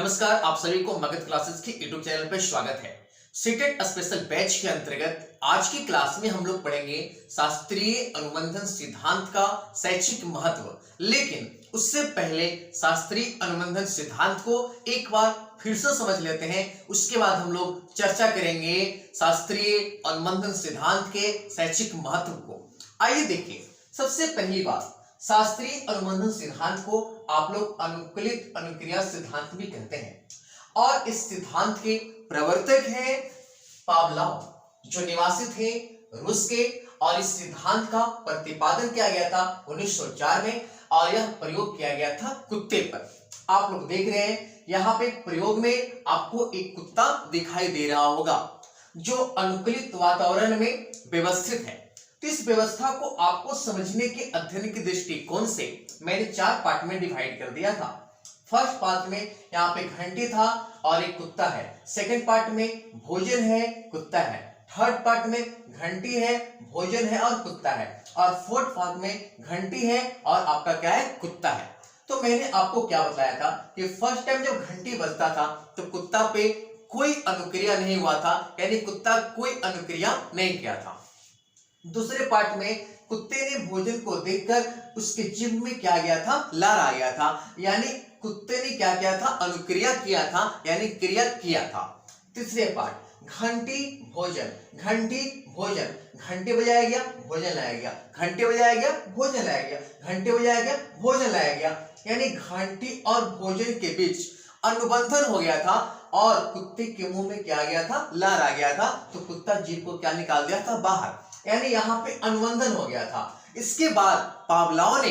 नमस्कार, आप सभी को मगध क्लासेस के यूट्यूब चैनल पर स्वागत है। सीटेट स्पेशल बैच के अंतर्गत आज की क्लास में हम लोग पढ़ेंगे शास्त्रीय अनुबंधन सिद्धांत का शैक्षिक महत्व। लेकिन उससे पहले शास्त्रीय अनुबंधन सिद्धांत को एक बार फिर से समझ लेते हैं, उसके बाद हम लोग चर्चा करेंगे शास्त्रीय अनुबंधन सिद्धांत के शैक्षिक महत्व को। आइए देखिए, सबसे पहली बात, शास्त्रीय अनुबंधन सिद्धांत को आप लोग अनुकूलित अनुक्रिया सिद्धांत भी कहते हैं और इस सिद्धांत के प्रवर्तक हैं पावलोव, जो निवासी थे रूस के। और इस सिद्धांत का प्रतिपादन किया गया था 1904 में और यह प्रयोग किया गया था कुत्ते पर। आप लोग देख रहे हैं यहाँ पे प्रयोग में आपको एक कुत्ता दिखाई दे रहा होगा जो अनुकूलित वातावरण में व्यवस्थित है। तो इस व्यवस्था को आपको समझने के अध्ययन के दृष्टिकोण से मैंने 4 पार्ट में डिवाइड कर दिया था। फर्स्ट पार्ट में यहाँ पे घंटी था और एक कुत्ता है। सेकंड पार्ट में भोजन है, कुत्ता है। थर्ड पार्ट में घंटी है, भोजन है और कुत्ता है। और फोर्थ पार्ट में घंटी है और आपका क्या है, कुत्ता है। तो मैंने आपको क्या बताया था कि फर्स्ट टाइम जब घंटी बजता था तो कुत्ता पे कोई अनुक्रिया नहीं हुआ था, यानी कुत्ता कोई अनुक्रिया नहीं किया था। दूसरे पार्ट में कुत्ते ने भोजन को देखकर उसके जीभ में क्या गया था, लार आ गया था, यानी कुत्ते ने क्या किया था, अनुक्रिया किया था, यानी क्रिया किया था। तीसरे पार्ट घंटी भोजन, घंटी भोजन, घंटी बजाया गया, भोजन लाया गया, घंटी बजाया गया, भोजन लाया गया, घंटी बजाया गया, भोजन लाया गया, यानी घंटी और भोजन के बीच अनुबंधन हो गया था और कुत्ते के मुंह में क्या गया था, लार आ गया था। तो कुत्ता जीभ को क्या निकाल दिया था, बाहर, यानी यहाँ पे अनुबंधन हो गया था। इसके बाद पावलोव ने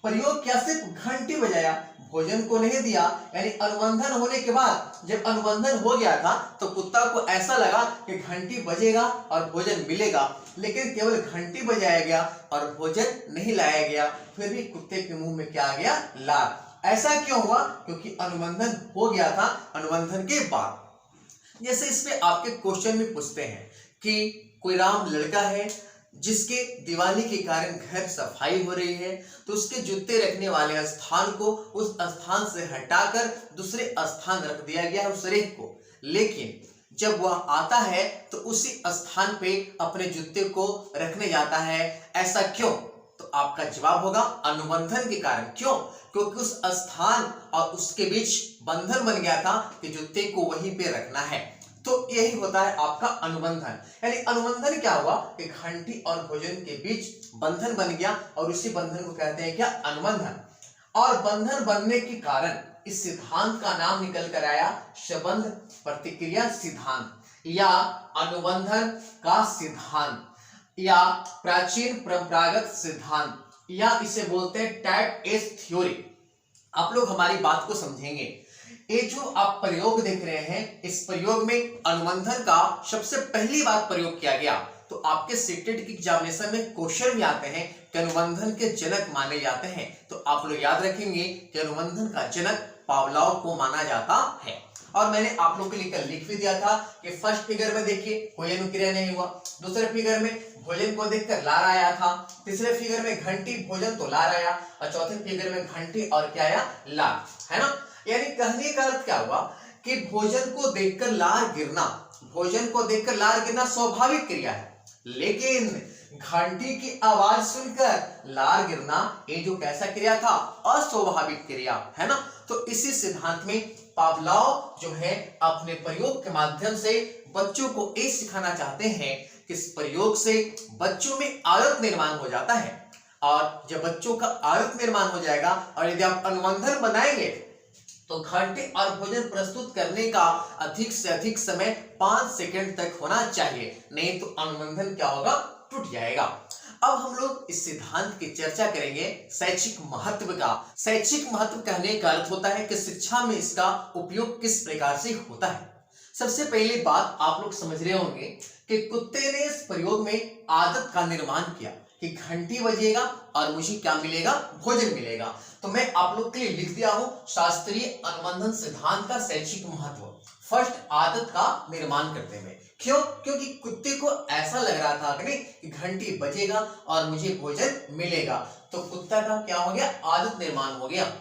प्रयोग किया, सिर्फ घंटी बजाया, भोजन को नहीं दिया। यानी अनुबंधन होने के बाद जब अनुबंधन हो गया था तो कुत्ता को ऐसा लगा कि घंटी बजेगा और भोजन मिलेगा, लेकिन केवल घंटी बजाया गया और भोजन नहीं लाया गया। फिर भी कुत्ते के मुंह में क्या आ गया, लार। ऐसा क्यों हुआ? क्योंकि अनुबंधन हो गया था। अनुबंधन के बाद जैसे इस पे आपके क्वेश्चन में पूछते हैं कि कोई राम लड़का है जिसके दिवाली के कारण घर सफाई हो रही है, तो उसके जूते रखने वाले स्थान को उस स्थान से हटाकर दूसरे स्थान रख दिया गया है, उस रेख को। लेकिन जब वह आता है तो उसी स्थान पे अपने जूते को रखने जाता है, ऐसा क्यों? तो आपका जवाब होगा अनुबंधन के कारण। क्यों? क्योंकि उस स्थान और उसके बीच बंधन बन गया था कि जूते को वहीं पे रखना है। तो यही होता है आपका अनुबंधन। यानी अनुबंधन क्या हुआ कि घंटी और भोजन के बीच बंधन बन गया और उसी बंधन को कहते हैं क्या, अनुबंधन। और बंधन बनने के कारण इस सिद्धांत का नाम निकल कर आया संबंध प्रतिक्रिया सिद्धांत या अनुबंधन का सिद्धांत या प्राचीन परंपरागत सिद्धांत, या इसे बोलते हैं टाइप एस थ्योरी। आप लोग हमारी बात को समझेंगे। ये जो आप प्रयोग देख रहे हैं, इस प्रयोग में अनुबंधन का सबसे पहली बार प्रयोग किया गया। तो आपके सीटेट की एग्जामिनेशन में क्वेश्चन भी आते हैं कि अनुबंधन के जनक माने जाते हैं, तो आप लोग याद रखेंगे कि अनुबंधन का जनक पावलोव को माना जाता है। और मैंने आप लोग के लिए लिख भी दिया था कि फर्स्ट फिगर में देखिए कोई अनुक्रिया नहीं हुआ, दूसरे फिगर में भोजन को देखकर लार आया था, तीसरे फिगर में घंटी भोजन तो लार आया, और चौथे फिगर में घंटी और क्या आया, लार, है ना। यानी कहने का अर्थ क्या हुआ कि भोजन को देखकर लार गिरना, भोजन को देखकर लार गिरना स्वाभाविक क्रिया है, लेकिन घंटी की आवाज सुनकर लार गिरना ये जो कैसा क्रिया था, अस्वाभाविक क्रिया, है ना। तो इसी सिद्धांत में पावलोव जो है अपने प्रयोग के माध्यम से बच्चों को ये सिखाना चाहते हैं कि इस प्रयोग से बच्चों में आदत निर्माण हो जाता है, और जब बच्चों का आदत निर्माण हो जाएगा और यदि आप अनुबंधन बनाएंगे तो घंटी और भोजन प्रस्तुत करने का अधिक से अधिक समय 5 सेकंड तक होना चाहिए, नहीं तो अनुबंधन क्या होगा, टूट जाएगा। अब हम लोग इस सिद्धांत की चर्चा करेंगे शैक्षिक महत्व का। शैक्षिक महत्व कहने का अर्थ होता है कि शिक्षा में इसका उपयोग किस प्रकार से होता है। सबसे पहली बात आप लोग समझ रहे होंगे कि कुत्ते ने इस प्रयोग में आदत का निर्माण किया कि घंटी बजेगा और मुझे क्या मिलेगा, भोजन मिलेगा। तो मैं आप लोग के लिए लिख दिया हूं शास्त्रीय अनुबंधन सिद्धांत का शैक्षिक महत्व। फर्स्ट, आदत का निर्माण करते हुए। क्यों? क्योंकि कुत्ते को ऐसा लग रहा था कि घंटी बजेगा और मुझे भोजन मिलेगा, तो कुत्ता का क्या हो गया, आदत निर्माण हो गया।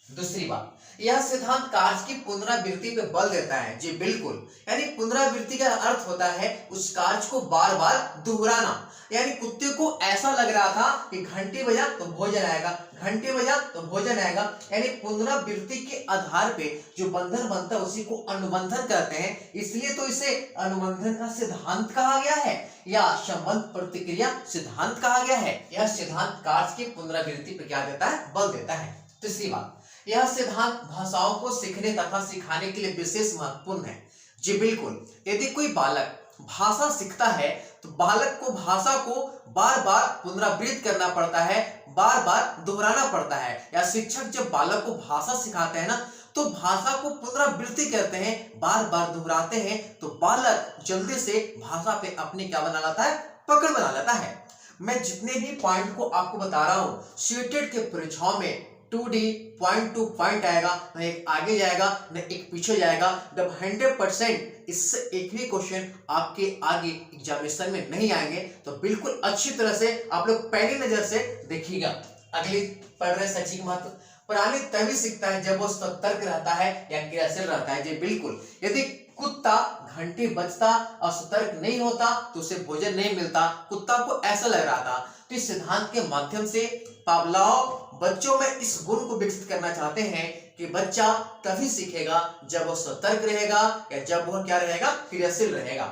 दूसरी बात, यह सिद्धांत कार्य की पुनरावृत्ति पे बल देता है। जी बिल्कुल, यानी पुनरावृत्ति का अर्थ होता है उस कार्य को बार बार दोहराना। यानी कुत्ते को ऐसा लग रहा था कि घंटी बजा तो भोजन आएगा, घंटी बजा तो भोजन आएगा। यानी पुनरावृत्ति के आधार पे जो बंधन बनता है उसी को अनुबंधन कहते हैं, इसलिए तो इसे अनुबंधन का सिद्धांत कहा गया है या संबंध प्रतिक्रिया सिद्धांत कहा गया है। यह सिद्धांत कार्य की पुनरावृत्ति पर क्या देता है? बल देता है। तीसरी बात, यह सिद्धांत भाषाओं को सीखने तथा सिखाने के लिए विशेष महत्वपूर्ण है। जी बिल्कुल, यदि कोई बालक भाषा सीखता है तो बालक को भाषा को बार बार पुनरावृत्त करना पड़ता है, बार बार दोहराना पड़ता है। या शिक्षक जब बालक को भाषा सिखाते हैं ना तो भाषा को पुनरावृत्ति करते हैं, बार बार दोहराते हैं, तो बालक जल्दी से भाषा पे अपनी क्या बना लेता है? पकड़ बना लेता है। मैं जितने भी पॉइंट को आपको बता रहा हूं, सीटेट के परीक्षाओं में 2D पॉइंट टू पॉइंट आएगा, न एक आगे जाएगा न एक पीछे जाएगा। जब 100% इससे एक भी क्वेश्चन आपके आगे एग्जामिनेशन में नहीं आएंगे तो बिल्कुल अच्छी तरह से आप लोग पहली नजर से देखिएगा। अगली पढ़ रहे शैक्षिक महत्व। प्राणी तभी सीखता है जब वो सतर्क रहता है या क्रियाशील रहता है। जी बिल्कुल, यदि कुत्ता घंटी बजता और सतर्क नहीं होता तो उसे भोजन नहीं मिलता। कुत्ता को ऐसा लग रहा था। तो इस सिद्धांत के माध्यम से पावलोव बच्चों में इस गुण को विकसित करना चाहते हैं कि बच्चा तभी सीखेगा जब वो सतर्क रहेगा या जब वो क्या रहेगा? क्रियाशील रहेगा।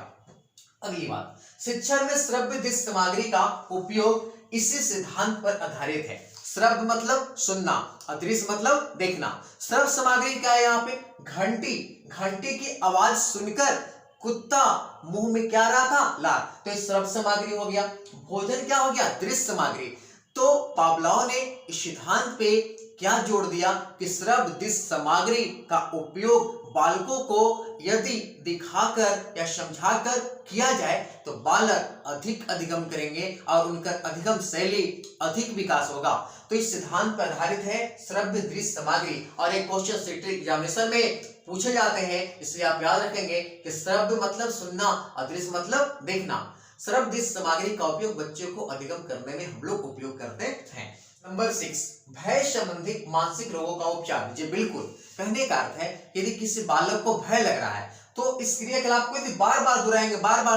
अगली बात, शिक्षण में श्रव्य दृश्य सामग्री का उपयोग इसी सिद्धांत पर आधारित है। श्रव्य मतलब सुनना, अदृश्य मतलब देखना। श्रव्य सामग्री क्या है? यहाँ पे घंटी, घंटी की आवाज सुनकर कुत्ता मुंह में क्या रहा था? लाल, तो इस श्रव्य सामग्री हो गया। भोजन क्या हो गया? दृश्य सामग्री। तो पावलोव ने इस सिद्धांत पे क्या जोड़ दिया कि श्रव्य दृश्य सामग्री का उपयोग बालकों को यदि दिखाकर या समझाकर किया जाए तो बालक अधिक अधिगम करेंगे और उनका अधिगम शैली अधिक विकास होगा। तो इस सिद्धांत पर आधारित है श्रव्य दृश्य सामग्री। और एक क्वेश्चन सीटेट एग्जामिनेशन में पूछे जाते हैं, इसलिए आप याद रखेंगे कि श्रव्य मतलब सुनना, अदृश्य मतलब देखना। श्रव्य दृश्य सामग्री का उपयोग बच्चों को अधिगम करने में हम लोग उपयोग करते हैं। नंबर 6, भय संबंधित मानसिक रोगों का उपचार। जी बिल्कुल, कहने का अर्थ है यदि किसी बालक को भय लग रहा है तो इस क्रियाकलाप को यदि बार बार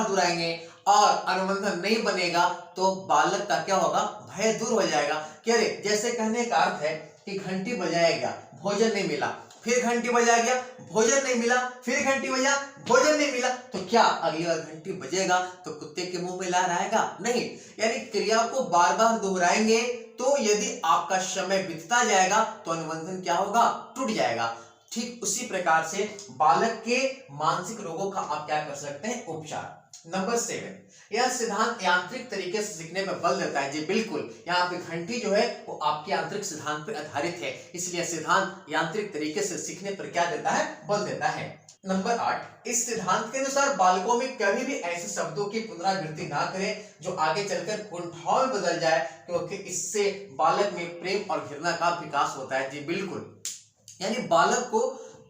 दोहराएंगे और अनुबंधन नहीं बनेगा तो बालक का क्या होगा? भय दूर हो जाएगा। क्या रे? जैसे कहने का अर्थ है कि घंटी बजाया गया, भोजन नहीं मिला, फिर घंटी बजाया गया, भोजन नहीं मिला, फिर घंटी बजा, भोजन नहीं मिला, तो क्या अगली बार घंटी बजेगा तो कुत्ते के मुंह में लार आएगा? नहीं। यानी क्रिया को बार बार दोहराएंगे तो यदि आपका समय बीतता जाएगा तो अनुबंधन क्या होगा? टूट जाएगा। ठीक उसी प्रकार से बालक के मानसिक रोगों का आप क्या कर सकते हैं? उपचार। नंबर 7, यह सिद्धांत यांत्रिक तरीके से सीखने पर बल देता है। जी बिल्कुल, यहाँ पे घंटी जो है वो आपके यांत्रिक सिद्धांत पर आधारित है, इसलिए सिद्धांत यांत्रिक तरीके से सीखने पर क्या देता है? बल देता है। नंबर 8, इस सिद्धांत के अनुसार बालकों में कभी भी ऐसे शब्दों की पुनरावृत्ति ना करें जो आगे चलकर कुंठाओं में बदल जाए, क्योंकि इससे बालक में प्रेम और घृणा का विकास होता है। जी बिल्कुल, यानी बालक को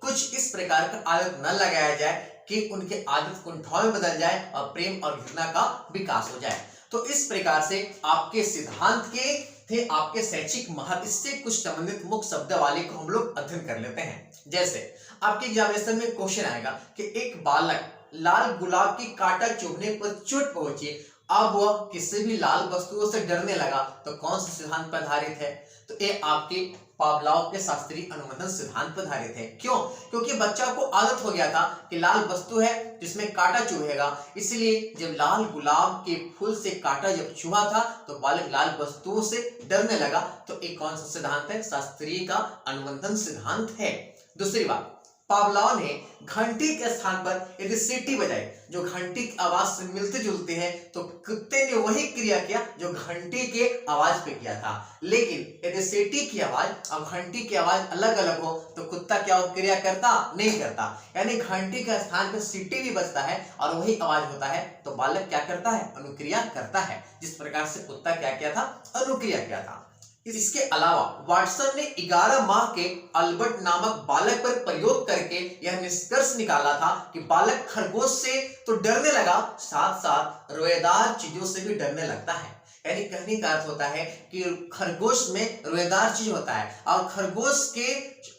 कुछ इस प्रकार का आदत न लगाया जाए कि उनके आदत कुंठाओं में बदल जाए और प्रेम और घृणा का विकास हो जाए। तो इस प्रकार से आपके सिद्धांत के थे आपके शैक्षिक महत्व। इससे कुछ संबंधित मुख्य शब्दावली को हम लोग अध्ययन कर लेते हैं। जैसे आपके एग्जामिनेशन में क्वेश्चन आएगा कि एक बालक लाल गुलाब की कांटा चुभने पर चोट पहुंची, अब वह किसी भी लाल वस्तुओं से डरने लगा, तो कौन सा सिद्धांत पर आधारित है? तो ये आपके पावलोव के शास्त्रीय अनुबंधन सिद्धांत पर आधारित है। क्यों? क्योंकि बच्चा को आदत हो गया था कि लाल वस्तु है जिसमें कांटा चुभेगा, इसलिए जब लाल गुलाब के फूल से कांटा जब चुभा था तो बालक लाल वस्तुओं से डरने लगा। तो एक कौन सा सिद्धांत है? शास्त्रीय का अनुबंधन सिद्धांत है। दूसरी बात, पावलोव ने घंटी के स्थान पर यदि सीटी बजाई जो घंटी की आवाज से मिलते जुलते हैं तो कुत्ते ने वही क्रिया किया जो घंटी के आवाज पे किया था। लेकिन यदि सीटी की आवाज और घंटी की आवाज अलग अलग हो तो कुत्ता क्या क्रिया करता? नहीं करता। यानी घंटी के स्थान पर सीटी भी बजता है और वही आवाज होता है तो बालक क्या करता है? अनुक्रिया करता है। जिस प्रकार से कुत्ता क्या किया था? अनुक्रिया किया था। इसके अलावा वाटसन ने 11 माह के अल्बर्ट नामक बालक पर प्रयोग करके यह निष्कर्ष निकाला था कि बालक खरगोश से तो डरने लगा, साथ साथ रोएदार चीजों से भी डरने लगता है। यानी कहने का अर्थ होता है कि खरगोश में रोएदार चीज होता है और खरगोश के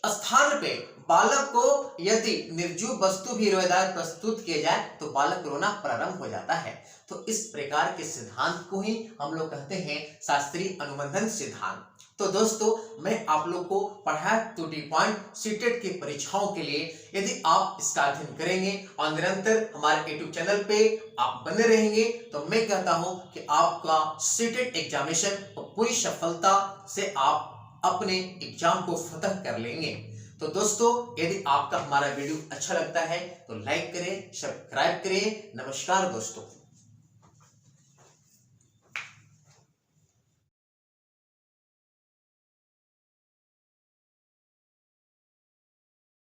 स्थान पे बालक को यदि निर्जीव वस्तु भी रोएदार प्रस्तुत किया जाए तो बालक रोना प्रारंभ हो जाता है। तो इस प्रकार के सिद्धांत को ही हम लोग कहते हैं शास्त्रीय अनुबंधन सिद्धांत। तो दोस्तों मैं आप लोग को पढ़ाया टू डी पॉइंट सीटेट की परीक्षाओं के लिए, यदि आप इसका अध्ययन करेंगे और निरंतर हमारे यूट्यूब चैनल पे आप बने रहेंगे तो मैं कहता हूं कि आपका सीटेट एग्जामिनेशन पूरी सफलता से आप अपने एग्जाम को फतह कर लेंगे। तो दोस्तों यदि आपका हमारा वीडियो अच्छा लगता है तो लाइक करें, सब्सक्राइब करें। नमस्कार दोस्तों।